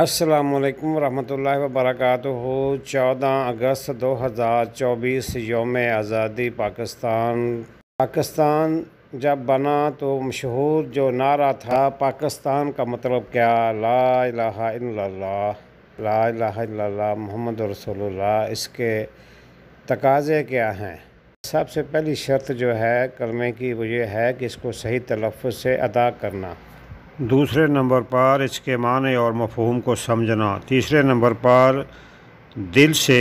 السلام علیکم ورحمۃ اللہ وبرکاتہ۔ 14 اگست 2024 یوم آزادی پاکستان جب بنا تو مشہور جو نعرہ تھا پاکستان کا مطلب کیا، لا الہ الا اللہ، لا الہ الا اللہ محمد رسول اللہ۔ اس کے تقاضے کیا ہیں؟ سب سے پہلی شرط جو ہے کلمے کی وہ یہ ہے کہ اس کو صحیح تلفظ سے ادا کرنا۔ دوسرے نمبر پر اس کے معنی اور مفہوم کو سمجھنا۔ تیسرے نمبر پر دل سے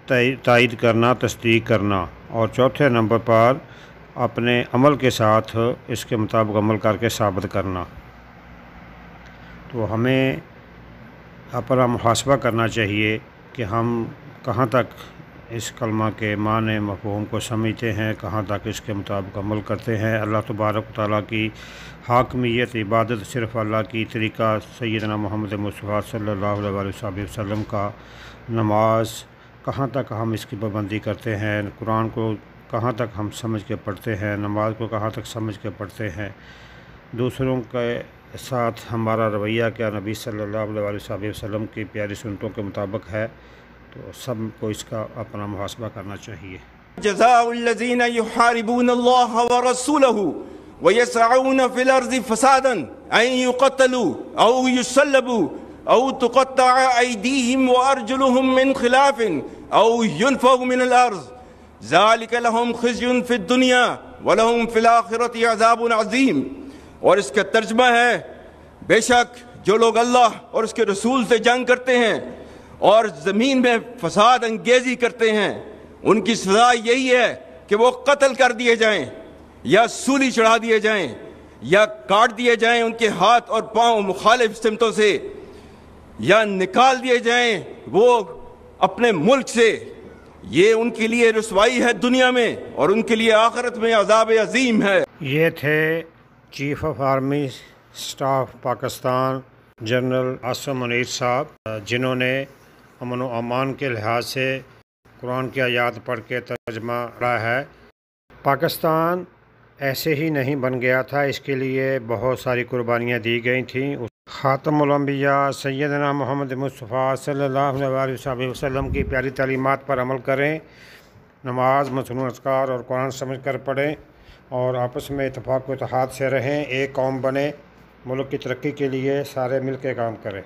تائید کرنا، تصدیق کرنا۔ اور چوتھے نمبر پر اپنے عمل کے ساتھ اس کے مطابق عمل کر کے ثابت کرنا۔ تو ہمیں اپنا محاسبہ کرنا چاہیے کہ ہم کہاں تک اس کلمہ کے معنی مفہوم کو سمجھتے ہیں، کہاں تک اس کے مطابق عمل کرتے ہیں۔ اللہ تبارک و تعالیٰ کی حاکمیت، عبادت صرف اللہ کی، طریقہ سیدنا محمد مصطفیٰ صلی اللہ علیہ وسلم کا، نماز کہاں تک ہم اس کی پابندی کرتے ہیں، قرآن کو کہاں تک ہم سمجھ کے پڑھتے ہیں، نماز کو کہاں تک سمجھ کے پڑھتے ہیں، دوسروں کے ساتھ ہمارا رویہ کیا نبی صلی اللہ علیہ وسلم کی پیاری سنتوں کے مطابق ہے، تو سب کو اس کا اپنا محاسبہ کرنا چاہیے۔ جزاء الذین یحاربون اللہ ورسولہ ویسعون فی الارض فسادا ان یقتلوا او یصلبوا او تقطع ایدیہم وارجلہم من خلاف او ینفوا من الارض ذالک لہم خزی فی الدنیا ولہم فی الآخرۃ عذاب عظیم۔ اور اس کا ترجمہ ہے، بے شک جو لوگ اللہ اور اس کے رسول سے جنگ کرتے ہیں اور زمین میں فساد انگیزی کرتے ہیں، ان کی سزا یہی ہے کہ وہ قتل کر دیے جائیں یا سولی چڑھا دیے جائیں یا کاٹ دیے جائیں ان کے ہاتھ اور پاؤں مخالف سمتوں سے، یا نکال دیے جائیں وہ اپنے ملک سے۔ یہ ان کے لیے رسوائی ہے دنیا میں اور ان کے لیے آخرت میں عذاب عظیم ہے۔ یہ تھے chief of army staff Pakistan general Asim Munir صاحب، جنہوں نے امن و امان کے لحاظ سے قرآن کی آیات پڑھ کے ترجمہ پڑھا ہے۔ پاکستان ایسے ہی نہیں بن گیا تھا، اس کے لیے بہت ساری قربانیاں دی گئی تھیں۔ خاتم الانبیاء سیدنا محمد مصطفیٰ صلی اللہ علیہ وسلم کی پیاری تعلیمات پر عمل کریں، نماز، مسنون اذکار اور قرآن سمجھ کر پڑھیں، اور آپس میں اتفاق و اتحاد سے رہیں، ایک قوم بنیں، ملک کی ترقی کے لیے سارے مل کے کام کریں۔